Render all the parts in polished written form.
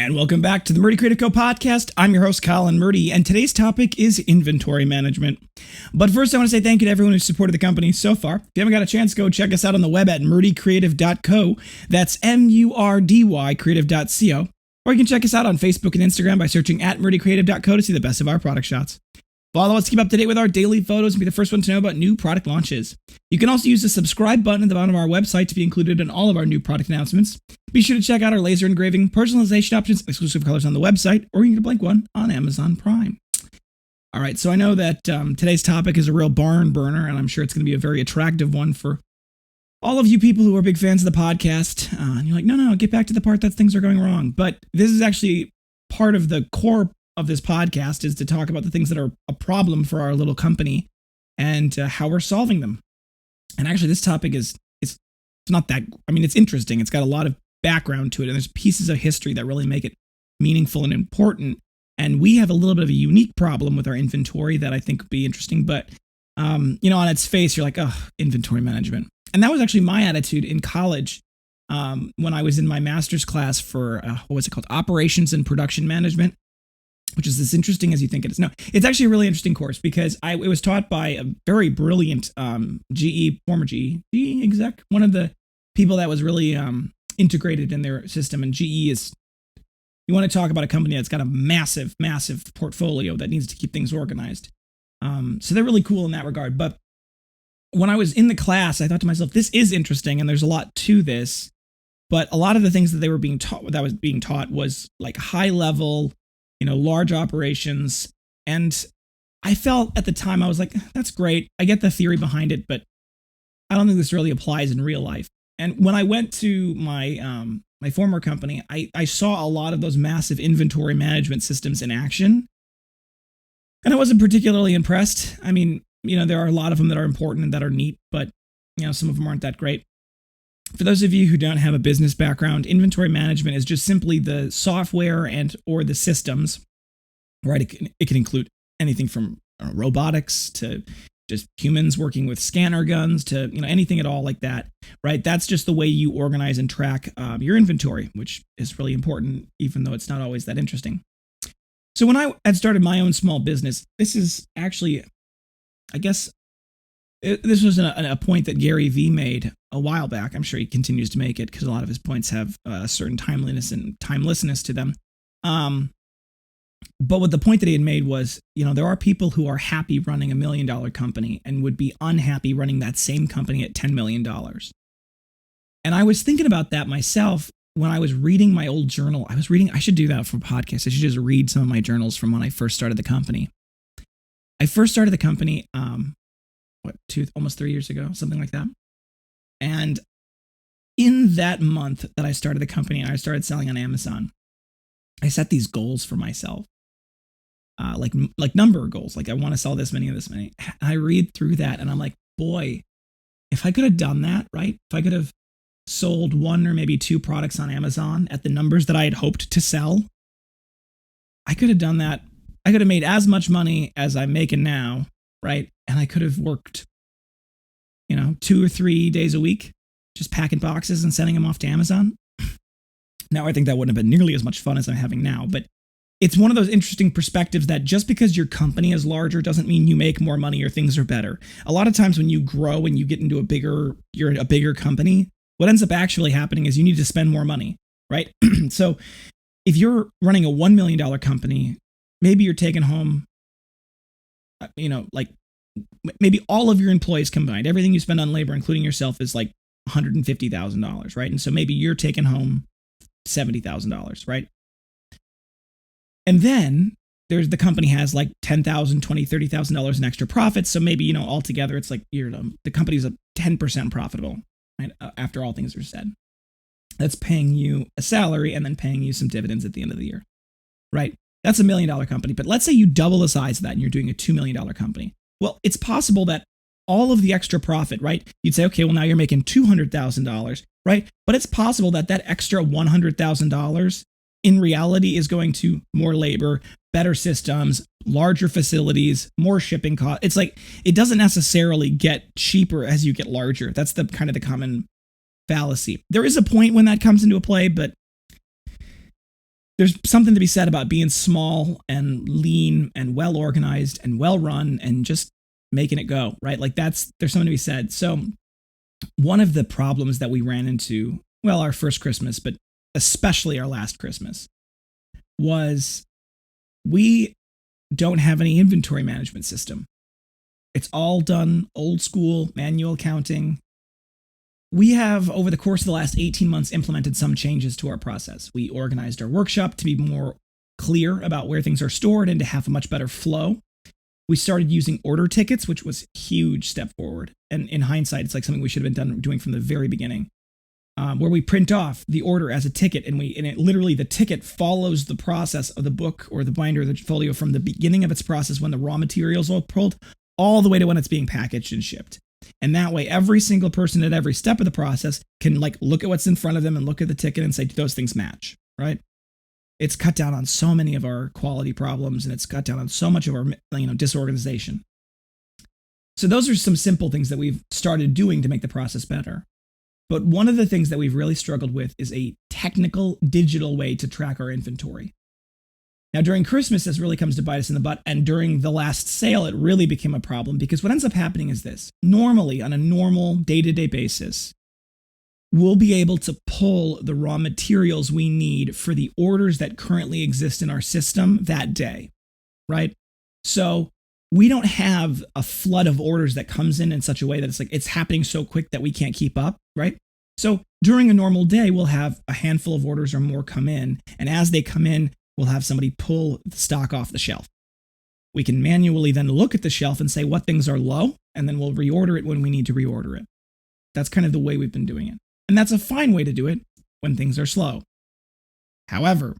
And welcome back to the Murdy Creative Co podcast. I'm your host, Colin Murdy, and today's topic is inventory management. But first, I want to say thank you to everyone who's supported the company so far. If you haven't got a chance, go check us out on the web at murdycreative.co. That's MURDY creative.co. Or you can check us out on Facebook and Instagram by searching at murdycreative.co to see the best of our product shots. Follow us to keep up to date with our daily photos and be the first one to know about new product launches. You can also use the subscribe button at the bottom of our website to be included in all of our new product announcements. Be sure to check out our laser engraving, personalization options, exclusive colors on the website, or you can get a blank one on Amazon Prime. All right, so I know that today's topic is a real barn burner, and I'm sure it's going to be a very attractive one for all of you people who are big fans of the podcast. And you're like, no, get back to the part that things are going wrong. But this is actually part of the core of this podcast, is to talk about the things that are a problem for our little company and how we're solving them. And actually, this topic it's not that, it's interesting. It's got a lot of background to it, and there's pieces of history that really make it meaningful and important. And we have a little bit of a unique problem with our inventory that I think would be interesting. But, on its face, you're like, oh, inventory management. And that was actually my attitude in college when I was in my master's class for, Operations and Production Management, which is as interesting as you think it is. No, it's actually a really interesting course because it was taught by a very brilliant former GE exec, one of the people that was really integrated in their system. And GE is, you want to talk about a company that's got a massive, massive portfolio that needs to keep things organized. So they're really cool in that regard. But when I was in the class, I thought to myself, this is interesting and there's a lot to this. But a lot of the things that was being taught was like high level, large operations. And I felt at the time, I was like, that's great. I get the theory behind it, but I don't think this really applies in real life. And when I went to my my former company, I saw a lot of those massive inventory management systems in action. And I wasn't particularly impressed. There are a lot of them that are important and that are neat, but some of them aren't that great. For those of you who don't have a business background, inventory management is just simply the software or the systems, right? It can include anything from robotics to just humans working with scanner guns to anything at all like that, right? That's just the way you organize and track your inventory, which is really important, even though it's not always that interesting. So when I had started my own small business, this is actually, this was a point that Gary Vee made a while back. I'm sure he continues to make it because a lot of his points have a certain timeliness and timelessness to them. But what the point that he had made was, there are people who are happy running $1 million company and would be unhappy running that same company at $10 million. And I was thinking about that myself when I was reading my old journal. I should do that for a podcast. I should just read some of my journals from when I first started the company. I first started the company, almost 3 years ago, something like that. And in that month that I started the company and I started selling on Amazon, I set these goals for myself, like number goals. Like I want to sell this many and this many. And I read through that and I'm like, boy, if I could have done that, right? If I could have sold one or maybe two products on Amazon at the numbers that I had hoped to sell, I could have done that. I could have made as much money as I'm making now, right? And I could have worked, 2 or 3 days a week, just packing boxes and sending them off to Amazon. Now, I think that wouldn't have been nearly as much fun as I'm having now, but it's one of those interesting perspectives that just because your company is larger doesn't mean you make more money or things are better. A lot of times when you grow and you get into you're a bigger company, what ends up actually happening is you need to spend more money, right? So if you're running a $1 million company, maybe you're taking home, maybe all of your employees combined, everything you spend on labor, including yourself, is like $150,000, right? And so maybe you're taking home $70,000, right? And then the company has like $10,000, $20,000, $30,000 in extra profits. So maybe, altogether it's like the company's 10% profitable, right? After all things are said. That's paying you a salary and then paying you some dividends at the end of the year, right? That's $1 million company. But let's say you double the size of that and you're doing a $2 million company. Well, it's possible that all of the extra profit, right? You'd say, okay, well, now you're making $200,000, right? But it's possible that extra $100,000 in reality is going to more labor, better systems, larger facilities, more shipping costs. It's like, it doesn't necessarily get cheaper as you get larger. That's the kind of the common fallacy. There is a point when that comes into play, but there's something to be said about being small and lean and well organized and well run and just making it go, right? Like there's something to be said. So one of the problems that we ran into, well, our first Christmas, but especially our last Christmas, was we don't have any inventory management system. It's all done old school, manual accounting. We have, over the course of the last 18 months, implemented some changes to our process. We organized our workshop to be more clear about where things are stored and to have a much better flow. We started using order tickets, which was a huge step forward. And in hindsight, it's like something we should have been doing from the very beginning, where we print off the order as a ticket, and it literally, the ticket follows the process of the book or the binder or the folio from the beginning of its process when the raw materials are pulled all the way to when it's being packaged and shipped. And that way, every single person at every step of the process can look at what's in front of them and look at the ticket and say, do those things match, right? It's cut down on so many of our quality problems, and it's cut down on so much of our disorganization. So those are some simple things that we've started doing to make the process better. But one of the things that we've really struggled with is a technical digital way to track our inventory. Now, during Christmas, this really comes to bite us in the butt, and during the last sale, it really became a problem because what ends up happening is this. Normally, on a normal day-to-day basis, we'll be able to pull the raw materials we need for the orders that currently exist in our system that day, right? So we don't have a flood of orders that comes in such a way that it's happening so quick that we can't keep up, right? So during a normal day, we'll have a handful of orders or more come in, and as they come in, we'll have somebody pull the stock off the shelf. We can manually then look at the shelf and say what things are low, and then we'll reorder it when we need to reorder it. That's kind of the way we've been doing it. And that's a fine way to do it when things are slow. However,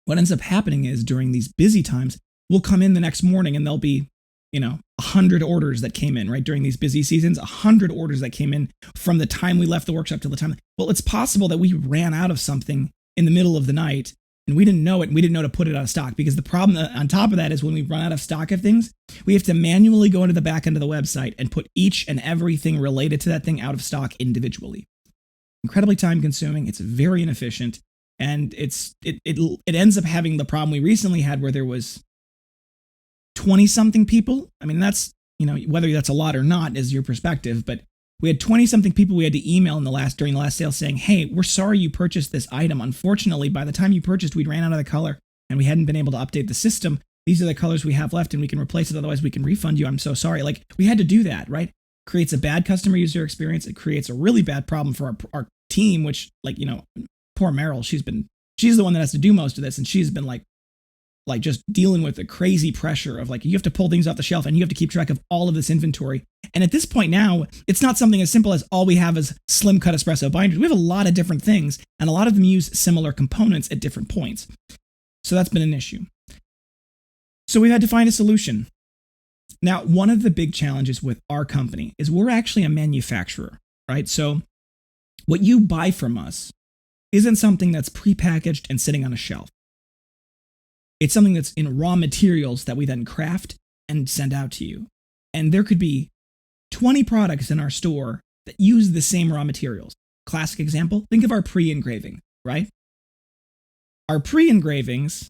what ends up happening is during these busy times, we'll come in the next morning and there'll be, 100 orders that came in, right? During these busy seasons, 100 orders that came in from the time we left the workshop till the time. Well, it's possible that we ran out of something in the middle of the night and we didn't know it, and we didn't know to put it out of stock, because the problem on top of that is when we run out of stock of things, we have to manually go into the back end of the website and put each and everything related to that thing out of stock individually. Incredibly time consuming, it's very inefficient, and it ends up having the problem we recently had where there was 20 something people. I mean, that's, whether that's a lot or not is your perspective, but we had 20 something people we had to email during the last sale saying, hey, we're sorry you purchased this item. Unfortunately, by the time you purchased, we ran out of the color and we hadn't been able to update the system. These are the colors we have left and we can replace it. Otherwise, we can refund you. I'm so sorry. We had to do that, right? Creates a bad customer user experience. It creates a really bad problem for our team, which, poor Meryl, she's the one that has to do most of this. And she's been just dealing with the crazy pressure of you have to pull things off the shelf and you have to keep track of all of this inventory. And at this point now, it's not something as simple as all we have is slim cut espresso binders. We have a lot of different things, and a lot of them use similar components at different points. So that's been an issue. So we had to find a solution. Now, one of the big challenges with our company is we're actually a manufacturer, right? So what you buy from us isn't something that's prepackaged and sitting on a shelf. It's something that's in raw materials that we then craft and send out to you. And there could be 20 products in our store that use the same raw materials. Classic example, think of our pre-engraving, right? Our pre-engravings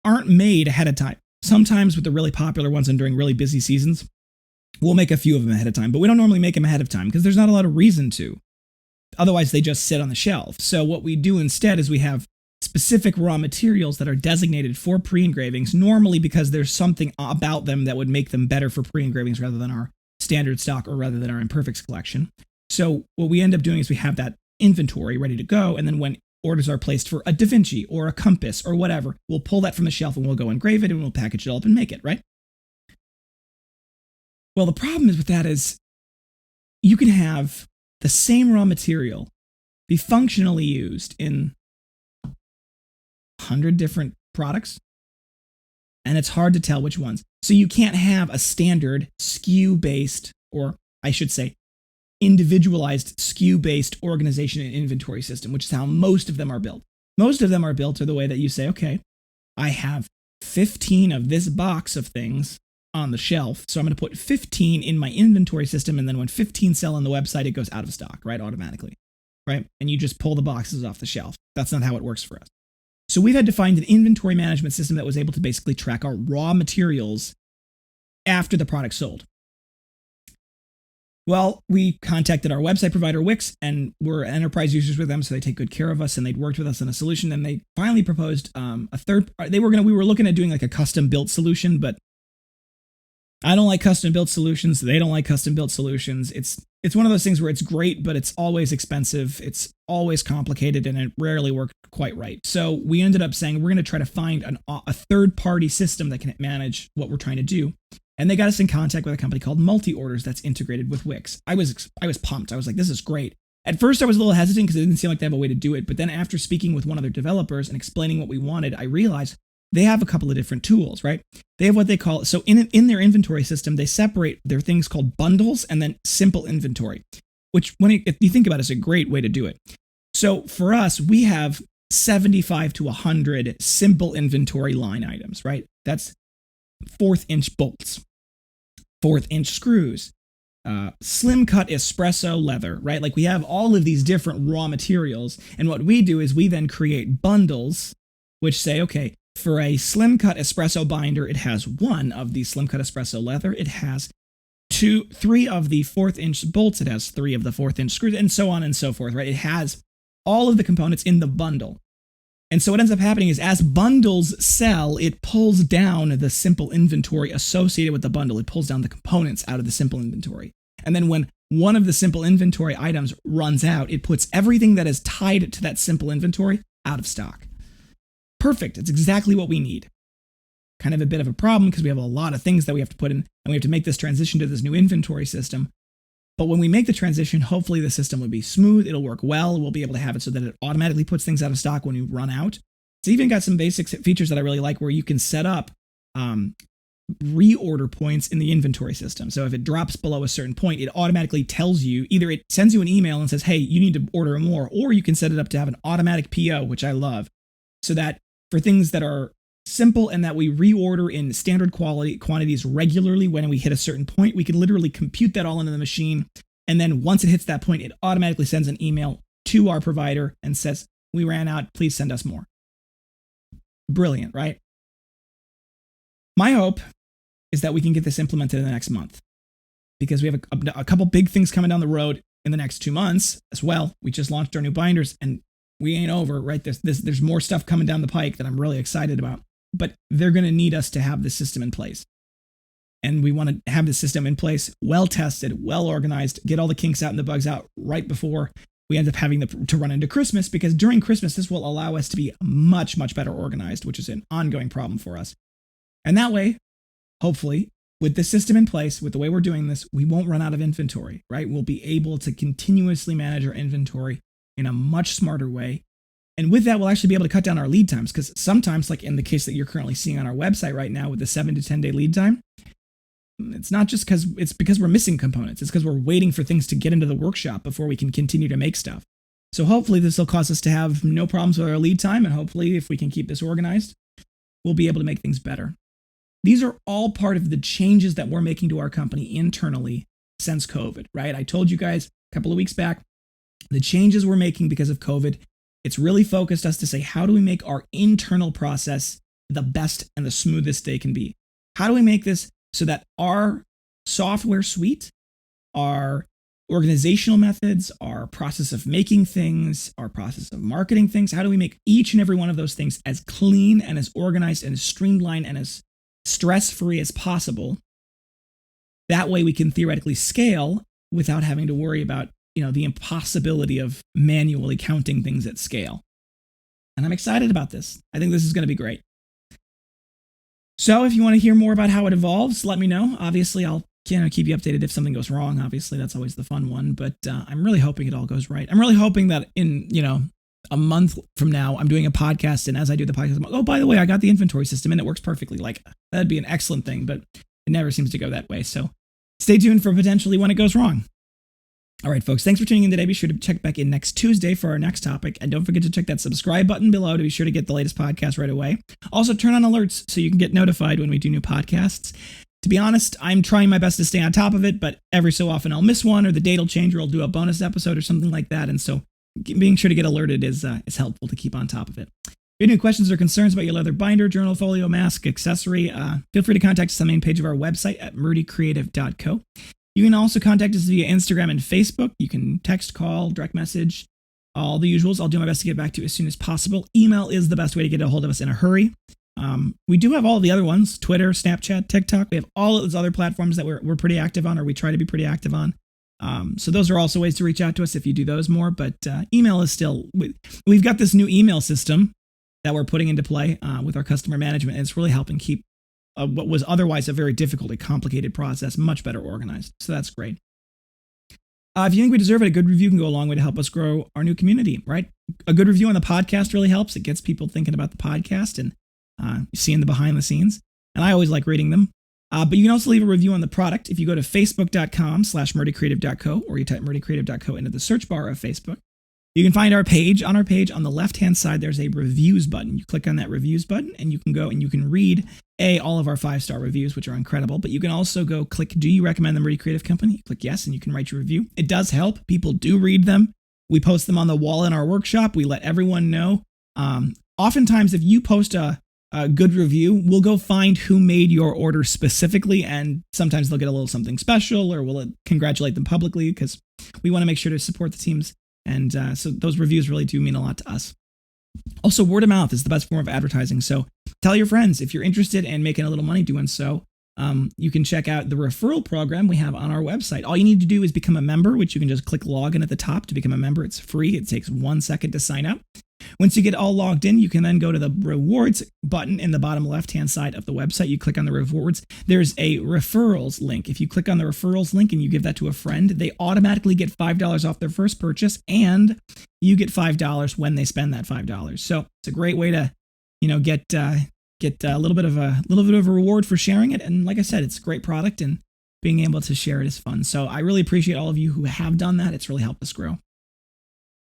aren't made ahead of time. Sometimes with the really popular ones and during really busy seasons, we'll make a few of them ahead of time, but we don't normally make them ahead of time because there's not a lot of reason to. Otherwise, they just sit on the shelf. So what we do instead is we have specific raw materials that are designated for pre-engravings, normally because there's something about them that would make them better for pre-engravings rather than our standard stock or rather than our imperfects collection. So what we end up doing is we have that inventory ready to go, and then when orders are placed for a Da Vinci or a compass or whatever, we'll pull that from the shelf and we'll go engrave it and we'll package it all up and make it, right? Well, the problem is with that is you can have the same raw material be functionally used in 100 different products, and it's hard to tell which ones. So you can't have a standard SKU-based, or I should say, individualized SKU-based organization and inventory system, which is how most of them are built. Most of them are built the way that you say, okay, I have 15 of this box of things on the shelf, so I'm going to put 15 in my inventory system, and then when 15 sell on the website, it goes out of stock, right, automatically, right? And you just pull the boxes off the shelf. That's not how it works for us. So we've had to find an inventory management system that was able to basically track our raw materials after the product sold. Well, we contacted our website provider, Wix, and we're enterprise users with them, so they take good care of us, and they'd worked with us on a solution, and they finally proposed we were looking at doing like a custom built solution, but I don't like custom built solutions. They don't like custom built solutions. It's one of those things where it's great, but it's always expensive. It's always complicated, and it rarely worked quite right. So we ended up saying we're going to try to find a third-party system that can manage what we're trying to do. And they got us in contact with a company called Multi-Orders that's integrated with Wix. I was pumped. I was like, this is great. At first, I was a little hesitant because it didn't seem like they have a way to do it. But then after speaking with one of their developers and explaining what we wanted, I realized they have a couple of different tools, right? They have what they call, so in their inventory system, they separate their things called bundles and then simple inventory, which if you think about it, is a great way to do it. So for us, we have 75 to 100 simple inventory line items, right? That's 1/4 inch bolts, 1/4 inch screws, slim cut espresso leather, right? Like we have all of these different raw materials. And what we do is we then create bundles, which say, okay, for a slim cut espresso binder, it has 1 of the slim cut espresso leather. It has 3 of the 1/4 inch bolts. It has 3 of the 1/4 inch screws, and so on and so forth, right? It has all of the components in the bundle. And so what ends up happening is as bundles sell, it pulls down the simple inventory associated with the bundle. It pulls down the components out of the simple inventory. And then when one of the simple inventory items runs out, it puts everything that is tied to that simple inventory out of stock. Perfect. It's exactly what we need. Kind of a bit of a problem because we have a lot of things that we have to put in, and we have to make this transition to this new inventory system. But when we make the transition, hopefully the system will be smooth. It'll work well. We'll be able to have it so that it automatically puts things out of stock when you run out. It's even got some basic features that I really like where you can set up reorder points in the inventory system. So if it drops below a certain point, it automatically tells you, either it sends you an email and says, hey, you need to order more, or you can set it up to have an automatic PO, which I love, so that for things that are simple and that we reorder in standard quantities regularly when we hit a certain point, we can literally compute that all into the machine. And then once it hits that point, it automatically sends an email to our provider and says, we ran out, please send us more. Brilliant, right? My hope is that we can get this implemented in the next month, because we have a couple big things coming down the road in the next 2 months as well. We just launched our new binders, and we ain't over, right? There's more stuff coming down the pike that I'm really excited about. But they're going to need us to have the system in place. And we want to have the system in place, well tested, well organized, get all the kinks out and the bugs out right before we end up having to run into Christmas, because during Christmas, this will allow us to be much, much better organized, which is an ongoing problem for us. And that way, hopefully, with the system in place, with the way we're doing this, we won't run out of inventory, right? We'll be able to continuously manage our inventory in a much smarter way. And with that, we'll actually be able to cut down our lead times, because sometimes, like in the case that you're currently seeing on our website right now with the 7 to 10 day lead time, it's not just because we're missing components. It's because we're waiting for things to get into the workshop before we can continue to make stuff. So hopefully this will cause us to have no problems with our lead time. And hopefully if we can keep this organized, we'll be able to make things better. These are all part of the changes that we're making to our company internally since COVID, right? I told you guys a couple of weeks back, the changes we're making because of COVID, it's really focused us to say, how do we make our internal process the best and the smoothest they can be? How do we make this so that our software suite, our organizational methods, our process of making things, our process of marketing things, how do we make each and every one of those things as clean and as organized and as streamlined and as stress-free as possible? That way we can theoretically scale without having to worry about the impossibility of manually counting things at scale. And I'm excited about this. I think this is going to be great. So if you want to hear more about how it evolves, let me know. Obviously, I'll keep you updated if something goes wrong. Obviously, that's always the fun one. But I'm really hoping it all goes right. I'm really hoping that in, a month from now, I'm doing a podcast. And as I do the podcast, I'm like, oh, by the way, I got the inventory system and it works perfectly. Like, that'd be an excellent thing. But it never seems to go that way. So stay tuned for potentially when it goes wrong. All right, folks, thanks for tuning in today. Be sure to check back in next Tuesday for our next topic. And don't forget to check that subscribe button below to be sure to get the latest podcast right away. Also, turn on alerts so you can get notified when we do new podcasts. To be honest, I'm trying my best to stay on top of it, but every so often I'll miss one, or the date will change, or I'll do a bonus episode or something like that. And so being sure to get alerted is helpful to keep on top of it. you have any questions or concerns about your leather binder, journal, folio, mask, accessory, feel free to contact us on the main page of our website at murdycreative.co. You can also contact us via Instagram and Facebook. You can text, call, direct message, all the usuals. I'll do my best to get back to you as soon as possible. Email is the best way to get a hold of us in a hurry. We do have all the other ones, Twitter, Snapchat, TikTok. We have all of those other platforms that we're pretty active on, or we try to be pretty active on. So those are also ways to reach out to us if you do those more. But email is still, we've got this new email system that we're putting into play with our customer management. And it's really helping keep what was otherwise a very difficult and complicated process much better organized. So that's great. If you think we deserve it, a good review can go a long way to help us grow our new community, right? A good review on the podcast really helps. It gets people thinking about the podcast and seeing the behind the scenes. And I always like reading them. But you can also leave a review on the product if you go to facebook.com/murdycreative.co, or you type murdycreative.co into the search bar of Facebook. You can find our page. On our page, on the left-hand side, there's a reviews button. You click on that reviews button, and you can go and you can read, all of our 5-star reviews, which are incredible. But you can also go click, do you recommend the Murdy Creative Company? Click yes, and you can write your review. It does help. People do read them. We post them on the wall in our workshop. We let everyone know. Oftentimes, if you post a good review, we'll go find who made your order specifically, and sometimes they'll get a little something special, or we'll congratulate them publicly because we want to make sure to support the teams. And so those reviews really do mean a lot to us. Also, word of mouth is the best form of advertising. So tell your friends if you're interested in making a little money doing so. You can check out the referral program we have on our website. All you need to do is become a member, which you can just click login at the top to become a member. It's free. It takes 1 second to sign up. Once you get all logged in, you can then go to the rewards button in the bottom left-hand side of the website. You click on the rewards. There's a referrals link. If you click on the referrals link and you give that to a friend, they automatically get $5 off their first purchase, and you get $5 when they spend that $5. So it's a great way to, get a little bit of a reward for sharing it. And like I said, it's a great product, and being able to share it is fun. So I really appreciate all of you who have done that. It's really helped us grow.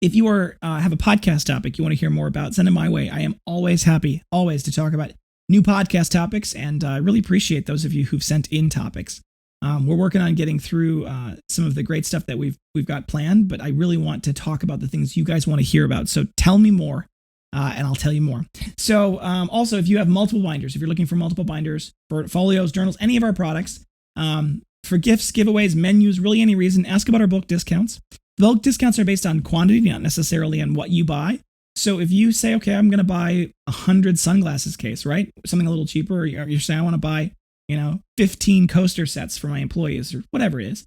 If you have a podcast topic you want to hear more about, send it my way. I am always happy, to talk about new podcast topics, and I really appreciate those of you who've sent in topics. We're working on getting through some of the great stuff that we've got planned, but I really want to talk about the things you guys want to hear about. So tell me more, and I'll tell you more. So also, if you have multiple binders, if you're looking for multiple binders for folios, journals, any of our products, for gifts, giveaways, menus, really any reason, ask about our bulk discounts. Bulk discounts are based on quantity, not necessarily on what you buy. So if you say, okay, I'm going to buy 100 sunglasses case, right? Something a little cheaper, or you're saying I want to buy, 15 coaster sets for my employees, or whatever it is.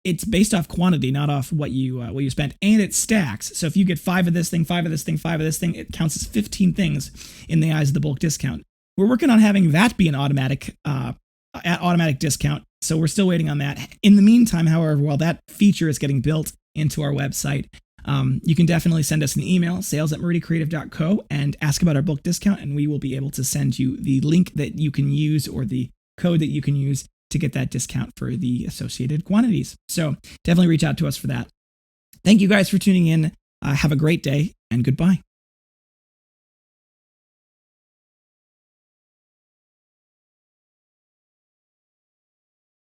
It's based off quantity, not off what you spent, and it stacks. So if you get 5 of this thing, 5 of this thing, 5 of this thing, it counts as 15 things in the eyes of the bulk discount. We're working on having that be an automatic discount. So we're still waiting on that. In the meantime, however, while that feature is getting built into our website, you can definitely send us an email, sales@murdycreative.co, and ask about our bulk discount, and we will be able to send you the link that you can use, or the code that you can use to get that discount for the associated quantities. So definitely reach out to us for that. Thank you guys for tuning in. Have a great day, and goodbye.